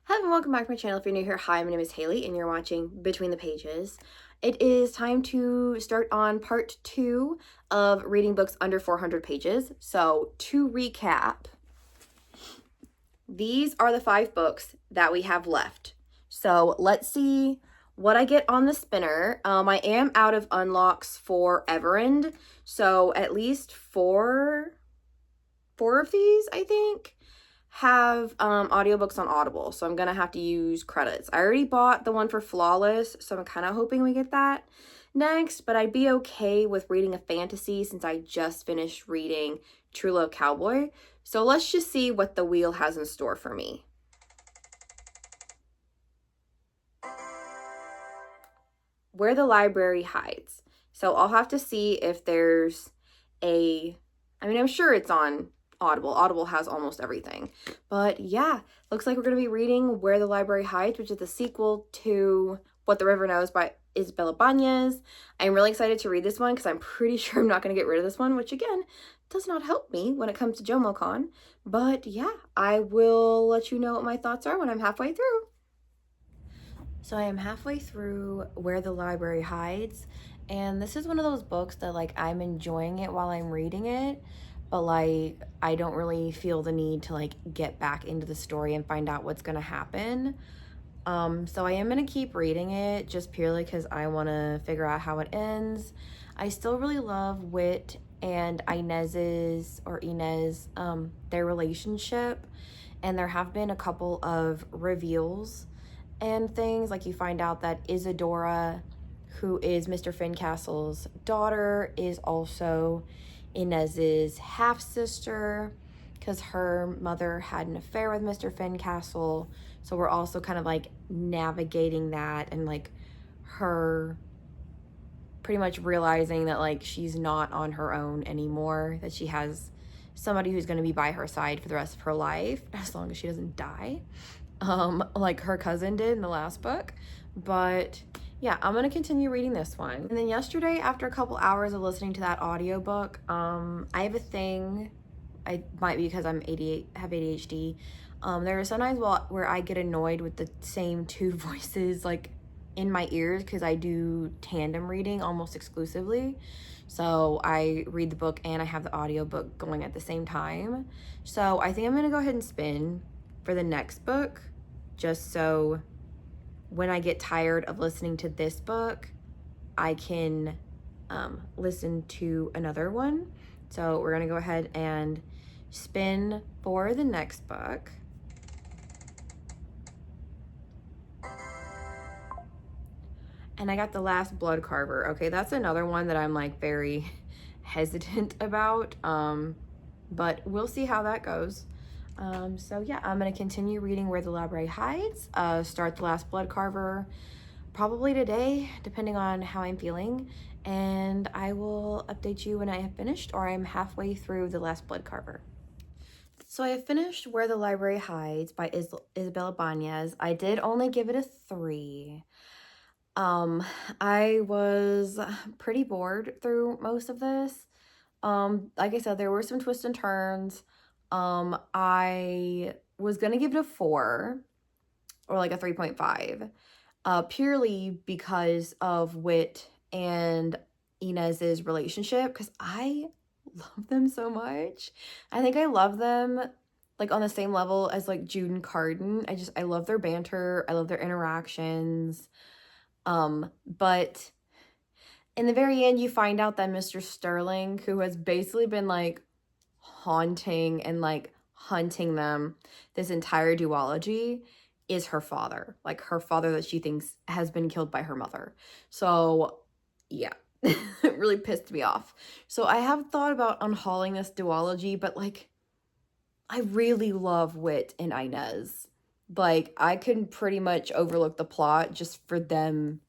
Hello and welcome back to my channel. If you're new here, hi, my name is Haley and you're watching Between the Pages. It is time to start on part 2 of reading books under 400 pages. So to recap, these are the 5 books that we have left. So let's see what I get on the spinner. I am out of unlocks for Everend, so at least four of these, I think, have audiobooks on Audible, so I'm gonna have to use credits. I already bought the one for Flawless, so I'm kind of hoping we get that next, but I'd be okay with reading a fantasy since I just finished reading True Love Cowboy. So let's just see what the wheel has in store for me. Where the Library Hides. So I'll have to see if there's I'm sure it's on Audible. Audible has almost everything. But yeah, looks like we're going to be reading Where the Library Hides, which is the sequel to What the River Knows by Isabella Banez. I'm really excited to read this one because I'm pretty sure I'm not going to get rid of this one, which again, does not help me when it comes to JomoCon. But yeah, I will let you know what my thoughts are when I'm halfway through. So I am halfway through Where the Library Hides, and this is one of those books that I'm enjoying it while I'm reading it, but I don't really feel the need to get back into the story and find out what's gonna happen. So I am gonna keep reading it just purely because I want to figure out how it ends. I still really love Wit and Inez, their relationship, and there have been a couple of reveals and things. Like, you find out that Isadora, who is Mr. Fincastle's daughter, is also Inez's half-sister because her mother had an affair with Mr. Fincastle. So we're also kind of navigating that, and her pretty much realizing that she's not on her own anymore, that she has somebody who's going to be by her side for the rest of her life as long as she doesn't die, like her cousin did in the last book. But yeah, I'm gonna continue reading this one. And then yesterday, after a couple hours of listening to that audiobook, I have a thing, I might be because have ADHD. There are sometimes where I get annoyed with the same two voices in my ears because I do tandem reading almost exclusively. So I read the book and I have the audiobook going at the same time. So I think I'm gonna go ahead and spin for the next book, just so when I get tired of listening to this book, I can listen to another one. So we're gonna go ahead and spin for the next book. And I got The Last Blood Carver. Okay, that's another one that I'm very hesitant about, but we'll see how that goes. So yeah, I'm gonna continue reading Where the Library Hides, start The Last Blood Carver probably today, depending on how I'm feeling, and I will update you when I have finished, or I'm halfway through The Last Blood Carver. So I have finished Where the Library Hides by Isabella Banez. I did only give it a 3. I was pretty bored through most of this. Like I said, there were some twists and turns. I was gonna give it a 4 or a 3.5, purely because of Wit and Inez's relationship, because I love them so much. I think I love them on the same level as Jude and Cardan. I love their banter. I love their interactions. But in the very end, you find out that Mr. Sterling, who has basically been haunting and hunting them this entire duology, is her father. Her father that she thinks has been killed by her mother. So yeah, it really pissed me off. So I have thought about unhauling this duology, but I really love Wit and Inez. I can pretty much overlook the plot just for them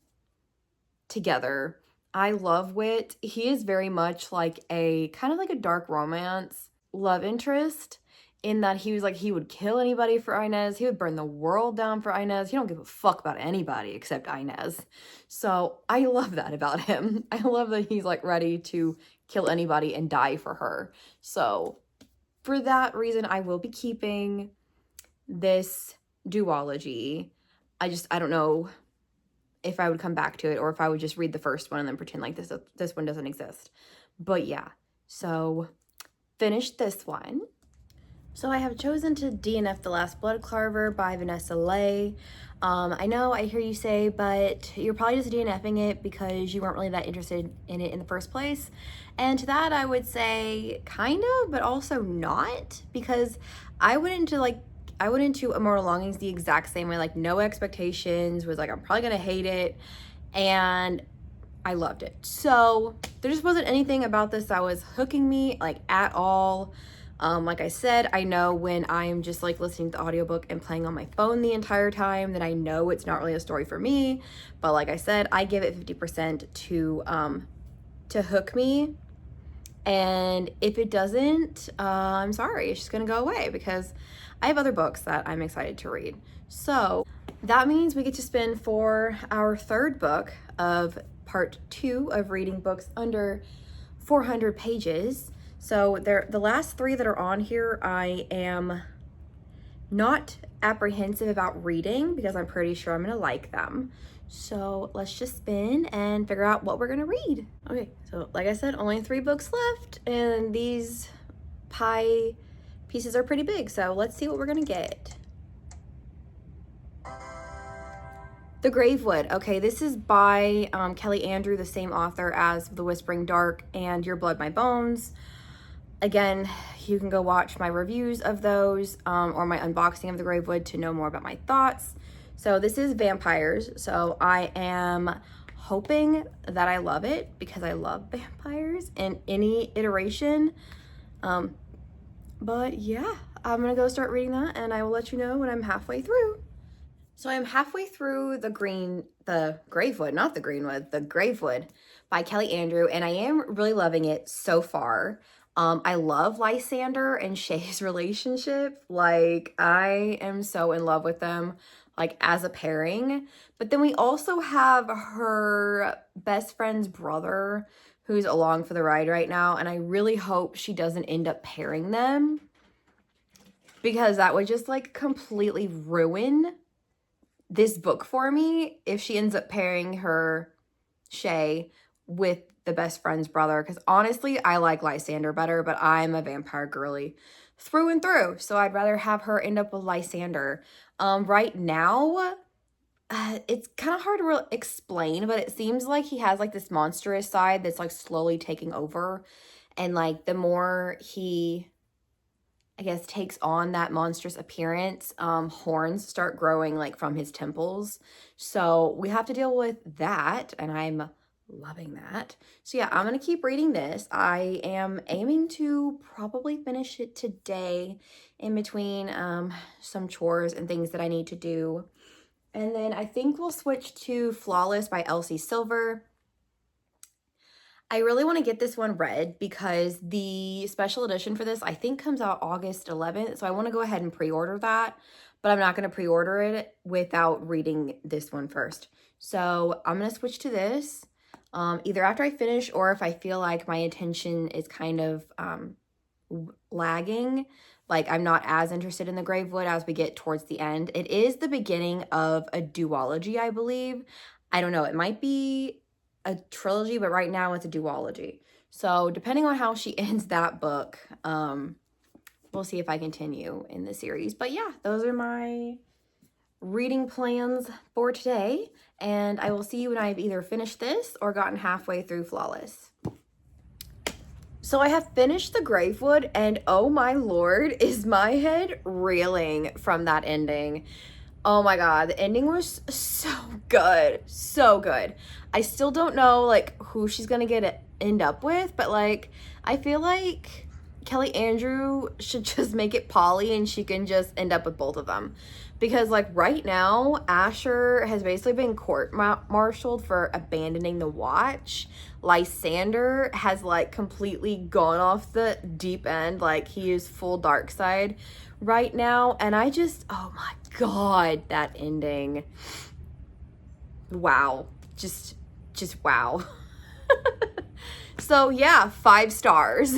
together. I love Wit. He is very much a kind of a dark romance love interest, in that he would kill anybody for Inez. He would burn the world down for Inez. He don't give a fuck about anybody except Inez. So I love that about him. I love that he's ready to kill anybody and die for her. So for that reason, I will be keeping this duology. I don't know if I would come back to it or if I would just read the first one and then pretend like this one doesn't exist. But yeah, so finished this one. So I have chosen to DNF The Last Bloodcarver by Vanessa Leigh. I know I hear you say, but you're probably just DNFing it because you weren't really that interested in it in the first place. And to that I would say kind of, but also not, because I went into Immortal Longings the exact same way, like no expectations, was like I'm probably gonna hate it, and I loved it. So there just wasn't anything about this that was hooking me like at all. Like I said, I know when I'm just like listening to the audiobook and playing on my phone the entire time, that I know it's not really a story for me. But like I said, I give it 50% to hook me. And if it doesn't, I'm sorry, it's just gonna go away because I have other books that I'm excited to read. So that means we get to spin for our third book of part 2 of reading books under 400 pages. So the last 3 that are on here, I am not apprehensive about reading because I'm pretty sure I'm gonna like them. So let's just spin and figure out what we're gonna read. Okay, so like I said, only 3 books left, and these pie pieces are pretty big, so let's see what we're gonna get. The Gravewood. Okay, this is by Kelly Andrew, the same author as The Whispering Dark and Your Blood, My Bones. Again, you can go watch my reviews of those or my unboxing of The Gravewood to know more about my thoughts. So this is vampires, so I am hoping that I love it because I love vampires in any iteration. But yeah, I'm gonna go start reading that and I will let you know when I'm halfway through. So I'm halfway through the Gravewood, not the Greenwood, the Gravewood by Kelly Andrew, and I am really loving it so far. I love Lysander and Shay's relationship. Like, I am so in love with them, like, as a pairing. But then we also have her best friend's brother who's along for the ride right now, and I really hope she doesn't end up pairing them because that would just, like, completely ruin this book for me if she ends up pairing her Shay with the best friend's brother, because honestly I like Lysander better, but I'm a vampire girly through and through, so I'd rather have her end up with Lysander. Right now it's kind of hard to explain, but it seems like he has like this monstrous side that's like slowly taking over, and like the more he, I guess, takes on that monstrous appearance, horns start growing like from his temples. So we have to deal with that, and I'm loving that. So yeah, I'm gonna keep reading this. I am aiming to probably finish it today in between some chores and things that I need to do. And then I think we'll switch to Flawless by Elsie Silver. I really want to get this one read because the special edition for this I think comes out August 11th. So I want to go ahead and pre-order that, but I'm not going to pre-order it without reading this one first. So I'm going to switch to this either after I finish, or if I feel like my attention is kind of lagging, like I'm not as interested in the Gravewood as we get towards the end. It is the beginning of a duology, I believe. I don't know, it might be a trilogy, but right now it's a duology. So depending on how she ends that book, we'll see if I continue in the series. But yeah, those are my reading plans for today, and I will see you when I've either finished this or gotten halfway through Flawless. So I have finished the Gravewood, and oh my lord, is my head reeling from that ending. Oh my god, the ending was so good. So good. I still don't know like who she's gonna end up with, but like I feel like Kelly Andrew should just make it Polly and she can just end up with both of them. Because like right now, Asher has basically been court-martialed for abandoning the watch. Lysander has like completely gone off the deep end. Like he is full dark side right now. And I just, oh my god, that ending. Wow. Just wow. So yeah, 5 stars.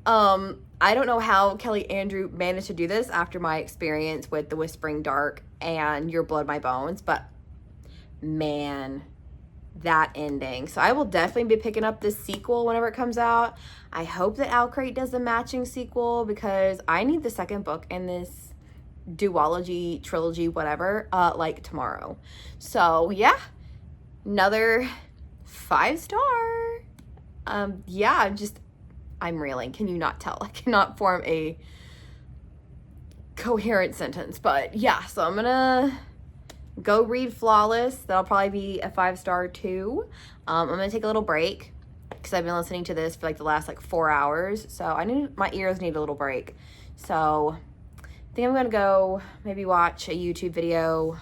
I don't know how Kelly Andrew managed to do this after my experience with The Whispering Dark and Your Blood, My Bones, but man, that ending. So I will definitely be picking up this sequel whenever it comes out. I hope that OwlCrate does the matching sequel because I need the second book in this duology, trilogy, whatever, like tomorrow. So yeah, another 5-star. Yeah, I'm reeling. Can you not tell? I cannot form a coherent sentence, but yeah, so I'm gonna go read Flawless. That'll probably be a 5-star too. I'm gonna take a little break because I've been listening to this for like the last 4 hours, so my ears need a little break. So I think I'm gonna go maybe watch a YouTube video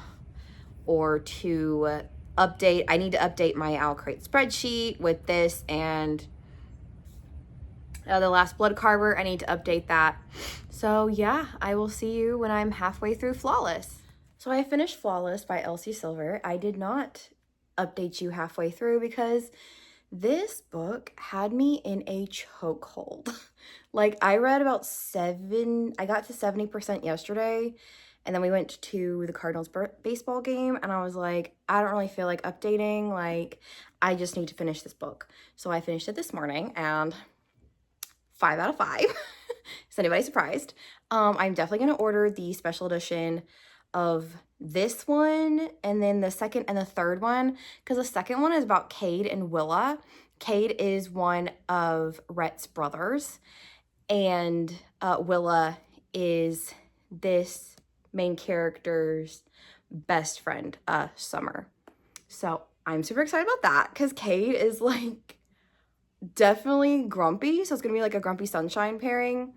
or to update. I need to update my OwlCrate spreadsheet with this and The Last Blood Carver. I need to update that. So yeah, I will see you when I'm halfway through Flawless. So I finished Flawless by Elsie Silver. I did not update you halfway through because this book had me in a chokehold. I read about I got to 70% yesterday, and then we went to the Cardinals baseball game, and I was like, I don't really feel like updating. I just need to finish this book. So I finished it this morning, and 5 out of 5. Is anybody surprised? I'm definitely going to order the special edition of this one and then the second and the third one, because the second one is about Cade and Willa. Cade is one of Rhett's brothers, and Willa is this main character's best friend, Summer. So I'm super excited about that because Cade is definitely grumpy, so it's gonna be a Grumpy Sunshine pairing.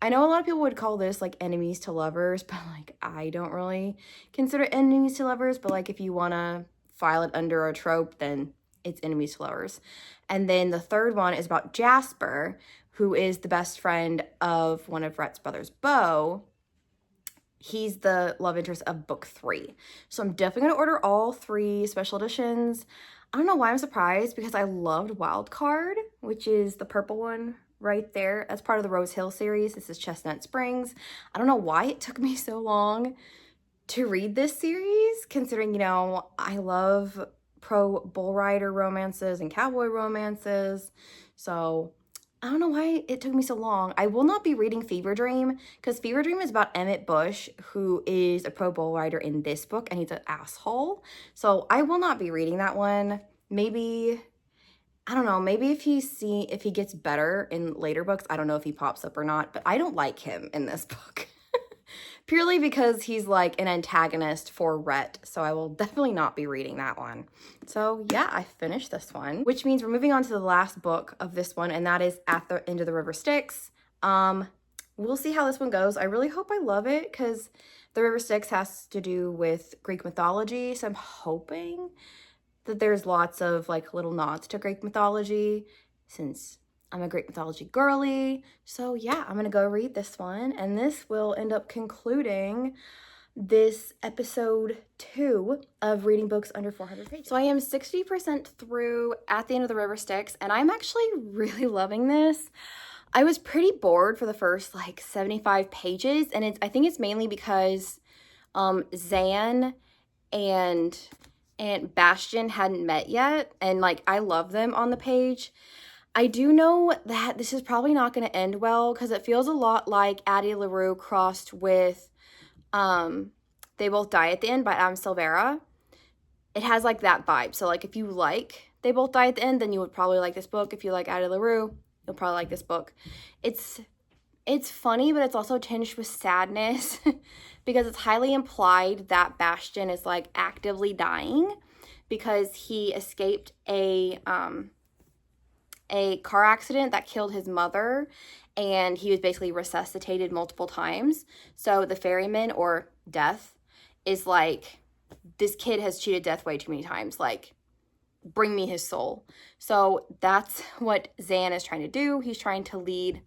I know a lot of people would call this enemies to lovers, but I don't really consider enemies to lovers, but if you want to file it under a trope, then it's enemies to lovers. And then the third one is about Jasper, who is the best friend of one of Rhett's brothers, Bo. He's the love interest of book 3. So I'm definitely going to order all 3 special editions. I don't know why I'm surprised because I loved Wildcard, which is the purple one right there. That's part of the Rose Hill series. This is Chestnut Springs. I don't know why it took me so long to read this series, considering, I love pro bull rider romances and cowboy romances. So I don't know why it took me so long. I will not be reading Fever Dream because Fever Dream is about Emmett Bush, who is a pro bull rider in this book, and he's an asshole. So I will not be reading that one. Maybe, I don't know, maybe if he gets better in later books, I don't know if he pops up or not, but I don't like him in this book. Purely because he's an antagonist for Rhett, so I will definitely not be reading that one. So yeah, I finished this one, which means we're moving on to the last book of this one, and that is At the End of the River Styx. We'll see how this one goes. I really hope I love it because the River Styx has to do with Greek mythology, so I'm hoping that there's lots of little nods to Greek mythology since I'm a Greek mythology girly. So yeah, I'm gonna go read this one, and this will end up concluding this episode 2 of reading books under 400 pages. So I am 60% through At the End of the River Styx, and I'm actually really loving this. I was pretty bored for the first 75 pages, and I think it's mainly because Zan and Bastian hadn't met yet, and I love them on the page. I do know that this is probably not going to end well because it feels a lot like Addie LaRue crossed with They Both Die at the End by Adam Silvera. It has that vibe. So if you like They Both Die at the End, then you would probably like this book. If you like Addie LaRue, you'll probably like this book. It's funny, but it's also tinged with sadness because it's highly implied that Bastian is actively dying because he escaped a car accident that killed his mother, and he was basically resuscitated multiple times. So the ferryman, or Death, is this kid has cheated death way too many times. Bring me his soul. So that's what Zan is trying to do. He's trying to lead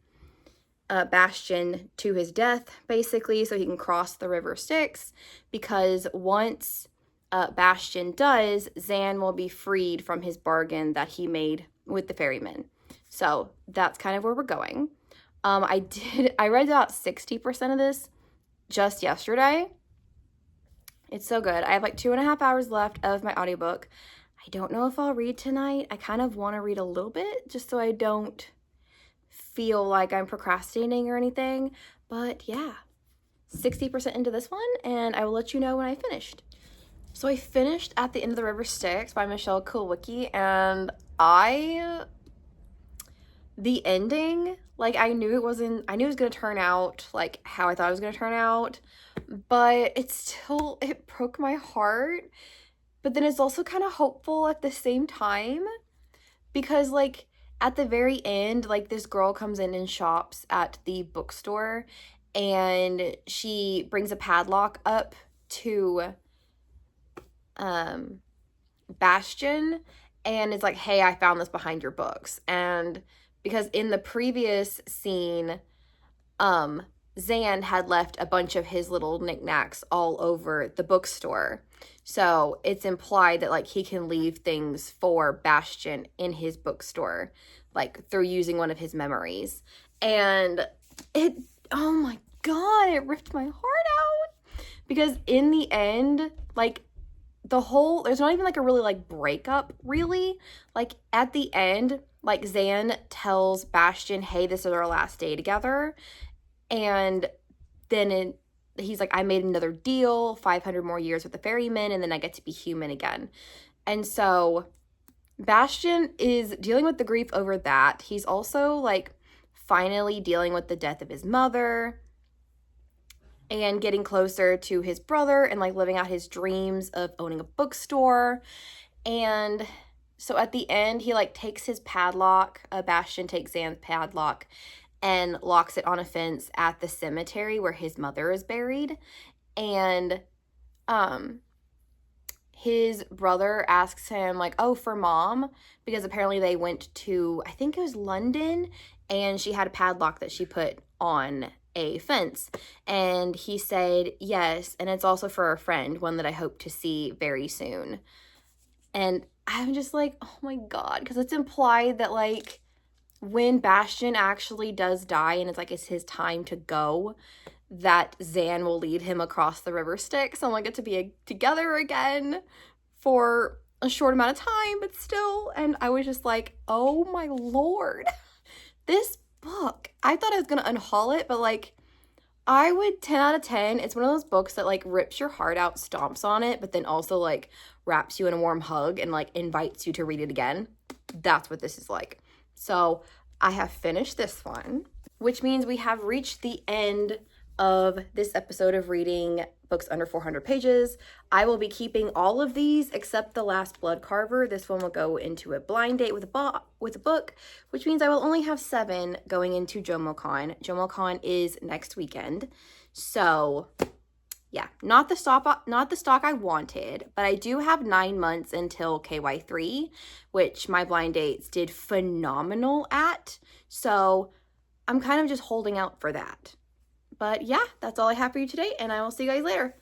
Bastian to his death, basically, so he can cross the River Styx, because once Bastian does, Zan will be freed from his bargain that he made with the ferryman. So that's kind of where we're going. I read about 60% of this just yesterday. It's so good. I have like 2.5 hours left of my audiobook. I don't know if I'll read tonight. I kind of want to read a little bit just so I don't feel like I'm procrastinating or anything. But yeah, 60% into this one, and I will let you know when I finished. So I finished At the End of the River Styx by Michelle Kulwicki, and the ending, like I knew it was gonna turn out like how I thought it was gonna turn out, but it broke my heart. But then it's also kind of hopeful at the same time, because like at the very end, like this girl comes in and shops at the bookstore, and she brings a padlock up to Bastian, and it's like, hey, I found this behind your books. And because in the previous scene, Zan had left a bunch of his little knickknacks all over the bookstore. So it's implied that like he can leave things for Bastian in his bookstore, like through using one of his memories. And oh my God, it ripped my heart out. Because in the end, like there's not even like a really like breakup, really. Like at the end, like Zan tells Bastian, hey, this is our last day together. And then he's like, I made another deal, 500 more years with the ferryman, and then I get to be human again. And so Bastian is dealing with the grief over that. He's also like finally dealing with the death of his mother and getting closer to his brother and like living out his dreams of owning a bookstore. And so at the end, he like takes his padlock, Bastian takes Zan's padlock and locks it on a fence at the cemetery where his mother is buried. And his brother asks him like, oh, for mom, because apparently they went to, I think it was London, and she had a padlock that she put on a fence. And he said yes, and it's also for a friend, one that I hope to see very soon. And I'm just like, oh my God, because it's implied that like when Bastian actually does die and it's like it's his time to go, that Zan will lead him across the river Styx and like get to be together again for a short amount of time, but still. And I was just like, oh my Lord, this book, I thought I was gonna unhaul it, but like I would 10 out of 10. It's one of those books that like rips your heart out, stomps on it, but then also like wraps you in a warm hug and like invites you to read it again. That's what this is like. So I have finished this one, which means we have reached the end of this episode of reading books under 400 pages. I will be keeping all of these except The Last Bloodcarver. This one will go into a blind date with a book, which means I will only have 7 going into JomoCon. JomoCon is next weekend. So yeah, not the stock I wanted, but I do have 9 months until KY3, which my blind dates did phenomenal at. So I'm kind of just holding out for that. But yeah, that's all I have for you today, and I will see you guys later.